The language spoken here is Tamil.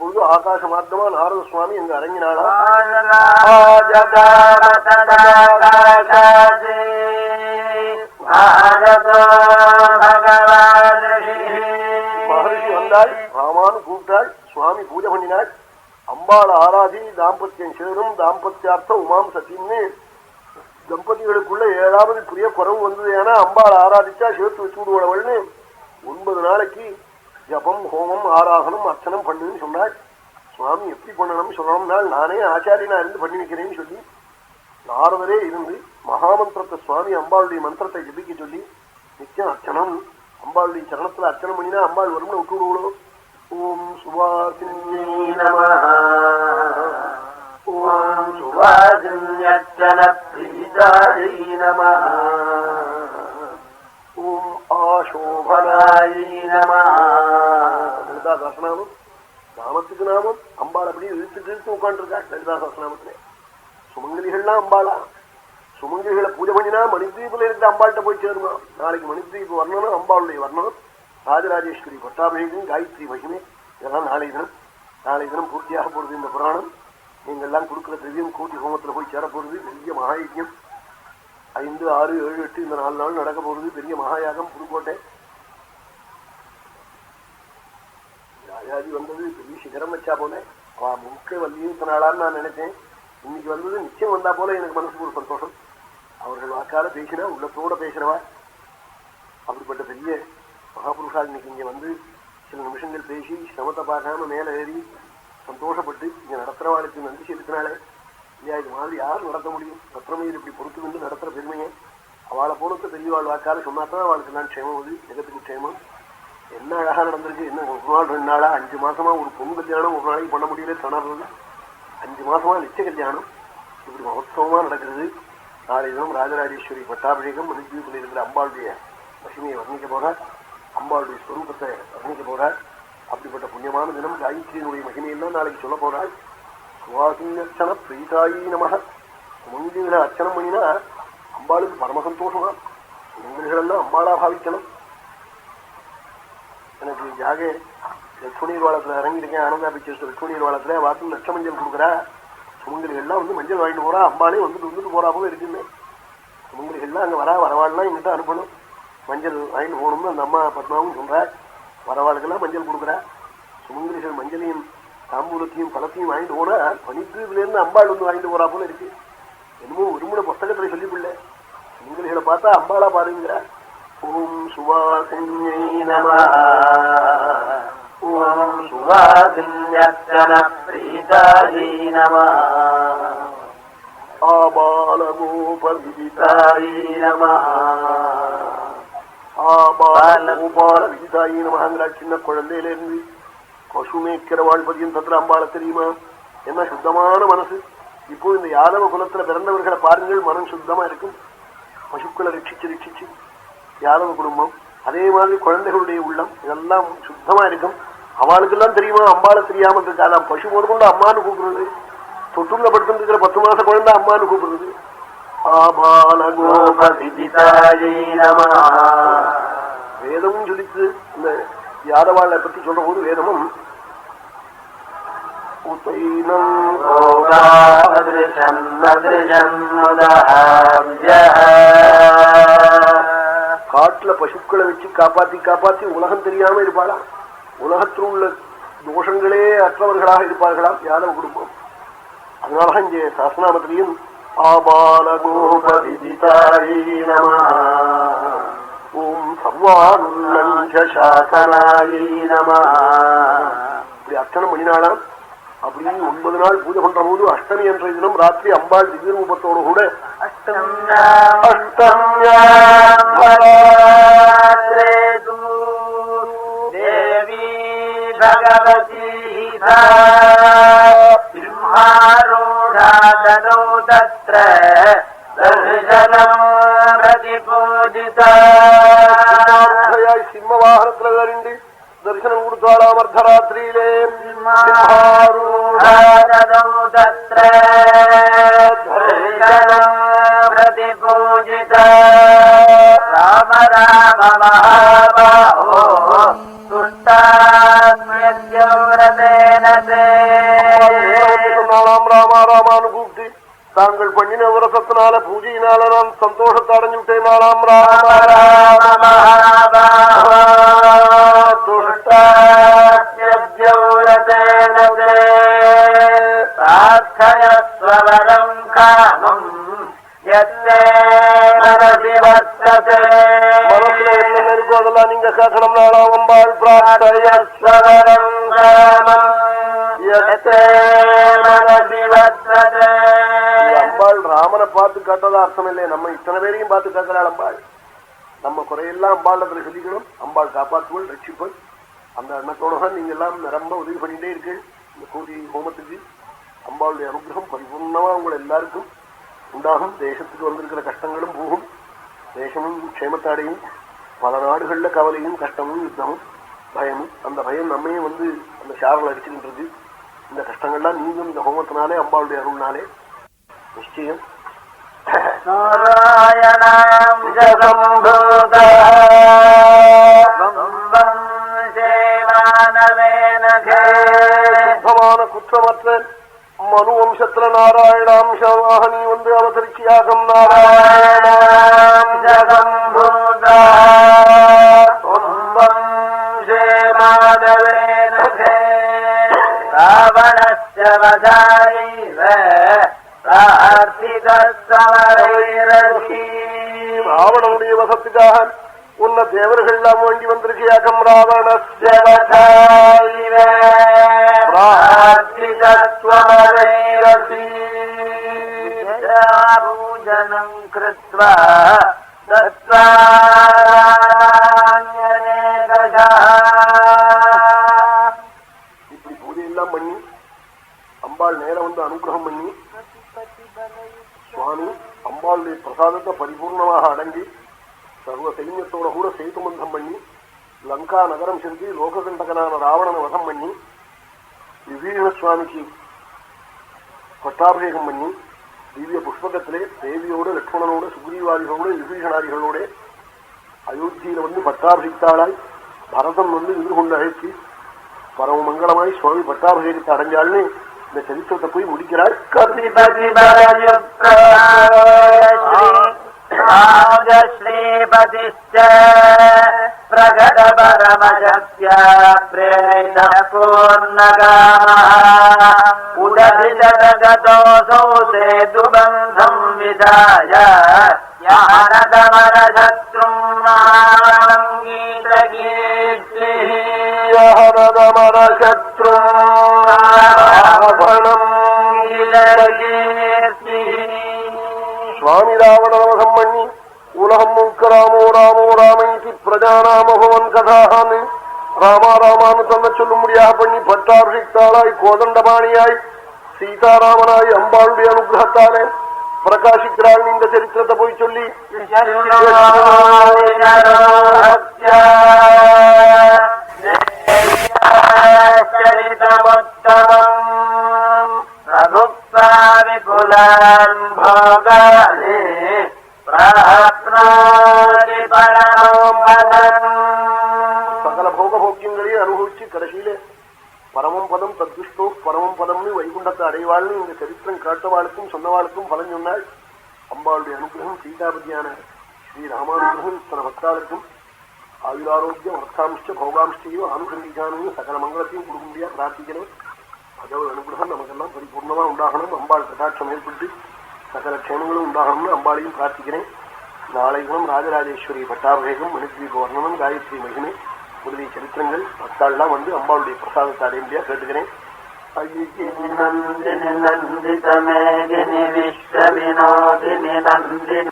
அப்பொழுது ஆகாச மார்க்கமா நாரத சுவாமி எங்க அரங்கினாளா மகர்ஷி வந்தாள், ராமானு கூப்பிட்டாள், சுவாமி பூஜை பண்ணினாள். அம்பாள் ஆராதி தாம்பத்தியம் சேரும், தாம்பத்தியார்த்த உமாம் சத்தியம்னு தம்பதிகளுக்குள்ள 7வது பிரிய குறவு வந்தது. ஏன்னா அம்பாள் ஆராதிச்சா சேர்த்து வச்சு விடுவளவள்னு 9 நாளைக்கு ஜபம் ஹோமம் ஆராதனம் அர்ச்சனம் பண்ணுன்னு சொன்னாள். சுவாமி எப்படி பண்ணணும்னு சொல்லணும்னா நானே ஆச்சாரியனா இருந்து பண்ணி வைக்கிறேன்னு சொல்லி நாரதரே இருந்து மகாமந்திரத்தை சுவாமி அம்பாளுடைய மந்திரத்தை ஜபிக்க சொல்லி நிச்சயம் அர்ச்சனம் அம்பாளுடைய சரணத்துல அர்ச்சனம் பண்ணினா அம்பாள் வரும்னு விட்டு விடுவோம். ஓம் சுவாசின்யே நமஹ ஓம் சுவாசின்யர்ச்சன ப்ரீதாயை நமஹ ஓம் ஆசோபனாயை நமஹ. லலிதா சஹஸ்ரநாமம் நாமத்துக்கு நாமம். அம்பாள் அப்படியே இழுத்துட்டு இழுத்து உட்காந்துருக்கா லலிதா சஹஸ்ரநாமத்திலே. சுமங்கலிகள்லாம் அம்பாளா, சுமங்கலிகளை பூஜை பண்ணினா மணித்வீபில் இருக்க அம்பாள்கிட்ட போய் சேருமா. நாளைக்கு மணித்வீப் வர்ணனம், அம்பாளுடைய வர்ணனம், ராஜராஜேஸ்வரி பட்டாபிஷேகம், காயத்ரி மகிமை, இதெல்லாம் நாளை தினம் பூர்த்தியாக போறது இந்த புராணம். நீங்க எல்லாம் கொடுக்குற திவ்யம் கூட்டி ஹோமத்துல போய் சேர போறது. பெரிய மகாயஜ்யம் 5, 6, 7, 8 இந்த 4 நாள் நடக்க போறது. பெரிய மகாயாகம் புதுக்கோட்டை. ராஜாஜி வந்தது பெரிய சிகரம் வச்சா போல முக்கிய வல்லியும் நாளான்னு நான் நினைச்சேன். இன்னைக்கு வந்தது நிச்சயம் வந்தா போல எனக்கு மனசுக்கு ஒரு சந்தோஷம். அவர்கள் வாக்கால பேசினா உள்ளத்தோட பேசுறவா. அப்படிப்பட்ட பெரிய மகாபுருஷா இன்னைக்கு இங்க வந்து சில நிமிஷங்கள் பேசி சிரமத்தை பார்க்காம மேல ஏறி சந்தோஷப்பட்டு இங்க நடத்துறவாளுக்கு நன்றி செலுத்தினாலே இல்லையா. இது மாதிரி யாரும் நடத்த முடியும்? பத்திரமையில் இப்படி பொறுத்து வந்து நடத்துற பெருமையை அவளை போலத்த பெரியவாள் வாக்கால சொன்னாதான் அவளுக்கு நான் க்ஷேமம் அது ஜெகத்துக்கு க்ஷேமம். என்ன அழகா நடந்திருக்கு. என்ன 1 நாள் 2 நாளா 5 மாசமா ஒரு பொண்ணு கல்யாணம் ஒரு நாளைக்கு பண்ண முடியல. திணறது 5 மாசமா நிச்சய கல்யாணம் இப்படி மகோத்சவமா நடக்கிறது. நாளை தினம் ராஜராஜேஸ்வரி பட்டாபிஷேகம் மணித்வீபில் இருக்கிற அம்பாளுடைய மகிமையை வர்ணிக்க போறார். அம்பாளுடைய ஸ்வரூபத்தை வர்ணிக்க போறார். அப்படிப்பட்ட புண்ணியமான தினம் காயத்ரியினுடைய மகிமையெல்லாம் நாளைக்கு சொல்ல போறாள். சுவாசின்யர்ச்சன பிரீதாயி நமக. சுமங்கலிகளை அர்ச்சனம் பண்ணினா அம்பாளுக்கு பரம சந்தோஷமா. சுமங்கலிகளெல்லாம் அம்பாளா பாவிக்கணும். எனக்கு ஜாக லட்சுமணீர் வாழத்துல இறங்கியிருக்கேன். ஆனந்தா பிக்சர்ஸ் லட்சுமணீர் வாழத்துல வாரத்தில் லட்ச மஞ்சள் கொடுக்குறா. சுமங்கலிகள்லாம் வந்து மஞ்சள் வாங்கிட்டு போறா. அம்பாலே வந்துட்டு போறா போல இருக்குன்னு. சுமங்கலிகள்லாம் அங்கே வரவாள்லாம் எங்கிட்ட அனுப்பணும். மஞ்சள் வாங்கிட்டு போகணும்னு அந்த அம்மா பத்மாவும் சொல்றா. வரவாளுக்கெல்லாம் மஞ்சள் கொடுக்குறா. சுமங்கலிகள் மஞ்சளையும் தாம்பூலத்தையும் பழத்தையும் வாங்கிட்டு போனா மணித்வீபில இருந்து அம்பாள் வந்து வாங்கிட்டு போறா போல இருக்கு. என்னமோ ஒருமுறை புஸ்தகத்துல சொல்லிக்கொள்ள சுமங்கலிகளை பார்த்தா அம்பாளா பாருங்கிறா. ஓம் சுவாசின்யை நமஹ ஓம் சுவாசின்யர்ச்சன ப்ரீதாயை நமஹ ஆபாலகோபவிதிதாயை நமஹ ஆபாலகோபாலவிதிதாயை நமஹங்கிற சின்ன குழந்தையில இருந்து பசு மேய்க்கிற வாழ்பதியும் தத்திர அம்பாள தெரியுமா. என்ன சுத்தமான மனசு. இப்போ இந்த யாதவ குலத்துல பிறந்தவர்களை பாருங்கள், மனம் சுத்தமா இருக்கும். பசுக்களை ரட்சிச்சு யாதவ குடும்பம் அதே மாதிரி குழந்தைகளுடைய உள்ளம் இதெல்லாம் சுத்தமா இருக்கும். அவளுக்கெல்லாம் தெரியுமா, அம்பாளை தெரியாம இருக்காதான். பசு போது கொண்டு அம்மானு கூப்பிடுறது. தொட்டுள்ள படுத்து இருக்கிற 10 மாச குழந்தை அம்மானு கூப்பிடுறது. வேதமும் சொல்லிச்சு. இந்த யாதவாளை பத்தி சொல்ற போது வேதமும் காட்டுல பசுக்களை வச்சு காப்பாத்தி உலகம் தெரியாம இருப்பாளாம். உலகத்தில் உள்ள தோஷங்களே அற்றவர்களாக இருப்பார்களாம் யாதவ குடும்பம். அதனாலதான் இங்கே சாஸ்திரநாமத்திலையும் ஆபாலகோபவிதிதாயை நமஹ ஓம் சர்வானுல்லஞ்சசாசனாயை நமஹ இப்படி அர்ச்சனை பண்ணினாலாம். அப்படி 9 நாள் பூஜை பண்ற போது அஷ்டமி என்ற தினம் ராத்திரி அம்பாள் திவ்ய ரூபத்தோடு கூட தேவி பகவதி சிம்ஹாரூಢாதனோ தத்ர தர்சனம் பிரதிபூஜிதா. சிம்ம வாகனத்துல வேறிண்டு தரிசனம் கொடுத்தாளாம் அர்த்தராத்திரியிலே. பிரதிபூஜிதா ராம ராம மகாபாஹோ துஷ்டாஸ்மியஸ்ய வ்ரதே சொன்னாலாம் ராமா ராமானு கூப்பிட்டு தாங்கள் பண்ணின விரதத்தினால பூஜையினால நான் சந்தோஷத்தை அடைஞ்சுட்டேன். நாளாம் ராம துஷ்டவரம் காமம் மனசுல என்ன இருக்கோ அதெல்லாம் நீங்க கேட்கணும். நாளாம் அம்பாள் பிரார்த்தயஸ்வரம் காமம் அம்பாள் ராமனை பார்த்து காட்டதா அர்த்தம் இல்லை, நம்ம இத்தனை பேரையும் பார்த்து காக்கிறாள் அம்பாள். நம்ம குறையெல்லாம் அம்பாள் சொல்லிக்கணும். அம்பாள் காப்பாற்றுவள் ரட்சிப்பள். அந்த எண்ணத்தோட தான் நீங்க எல்லாம் நிரம்ப உதவி பண்ணிட்டே இருக்கு. இந்த கோடி ஹோமத்துக்கு அம்பாளுடைய அனுகிரகம் பரிபூர்ணமா உங்களை எல்லாருக்கும் உண்டாகும். தேசத்துக்கு வந்திருக்கிற கஷ்டங்களும் போகும், தேசமும் க்ஷேமத்தாடையும். பல நாடுகள்ல கவலையும் கஷ்டமும் யுத்தமும் பயமும். அந்த பயம் நம்மையும் வந்து அந்த ஷாரில் அடிச்சுக்கின்றது. இந்த கஷ்டங்கள்லாம் நீங்கும் இந்த ஹோமத்தினாலே, அம்பாளுடைய அருள்னாலே நிச்சயம். சுத்தமான குற்றமற்ற மனு வம்சத்துல நாராயணாம்சமாக நீ வந்து அவதரிச்சியாகம். நாராயணாம்சகம் ராவணனுடைய வசத்துக்காக உன்ன தேவர்கள் எல்லாம் வேண்டி வந்திருக்கியாகம். ராவணம் கிருத்வா இப்படி பூஜையெல்லாம் பண்ணி அம்பாள் நேரம் வந்து அனுகிரகம் பண்ணி சுவாமி அம்பாளுடைய பிரசாதத்தை பரிபூர்ணமாக அடங்கி சர்வ சைன்யத்தோட கூட சேதுமந்தம் பண்ணி லங்கா நகரம் சென்று லோககண்டகனான ராவணனை வதம் பண்ணி விபீஷண சுவாமிக்கு பட்டாபிஷேகம் பண்ணி திவ்ய புஷ்பகத்திலே தேவியோடு லட்சுமணனோடு சுக்ரீவாதிகளோடு விபீஷணாதிகளோட அயோத்தியில வந்து பட்டாபிஷிக்தாளாய் பரதன் வந்து எதிர்கொண்டு அழைச்சி பரம மங்களமாய் சுவாமி பட்டாபிஷேகத்தை அடைஞ்சாள்னு இந்த சரித்திரத்தை போய் முடிக்கிறாள். ஸ்ரீபதிஷ்ட பிரகட பரமசக்த்யா பிரேரித பூர்ணகாம உதபிதகதோசௌ சேதுபந்தம் விதாய யானதமரசத்ரும் கீதகீர்த்தி யானதமரசத்ரும் சுவாமி ராவணவசம் பண்ணி உலகம் முழுக்க ராமோ ராமோ ராமைக்கு பிரஜாநாமபவன் கதான்னு ராமா ராமான்னு தன்னை சொல்லும்படியாக பண்ணி பட்டாபிஷிக்தாளாய் கோதண்டபாணியாய் சீதாராமனாய் அம்பாளுடைய அனுகிரகத்தாலே பிரகாசிக்கிறாள். இந்த சரித்திரத்தை போய் சொல்லி சகல போகபோக்கியங்களையும் அனுபவிச்சு கடைசியிலே பரமம் பதம் தத்துஷ்டோ பரமம் பதம்னு வைகுண்டத்தை அடைவாள்னு இந்த சரித்திரம் காட்டவாளுக்கும் சொன்னவாளுக்கும் பலன் சொன்னாள். அம்பாளுடைய அனுகிரகம் சீதாபதியான ஸ்ரீ ராமானுகிரகம் இத்தனை பக்தாளுக்கும் ஆயுராரோக்கியம் அர்த்தாம்ச பௌகாம்சையும் அனுசந்திக்கானையும் சகல மங்களத்தையும் கொடுக்க முடியா பிரார்த்திக்கணும். அதோட அனுகிரகம் நமக்கெல்லாம் பரிபூர்ணமா உண்டாகணும். அம்பாள் கட்டாட்சம் ஏற்பட்டு சகல க்ஷேமங்களும் உண்டாகணும்னு அம்பாளையும் பிரார்த்திக்கிறேன். நாளை தினம் ராஜராஜேஸ்வரி பட்டாபிஷேகம், மணித்வீப வர்ணனம், காயத்ரி மகிமை முதலிய சரித்திரங்கள் பக்தாள்லாம் வந்து அம்பாளுடைய பிரசாதத்தை அடையா கேட்டுக்கிறேன். நந்தினி நந்திதமேதினி விஸ்வ வினோதினி நந்தினி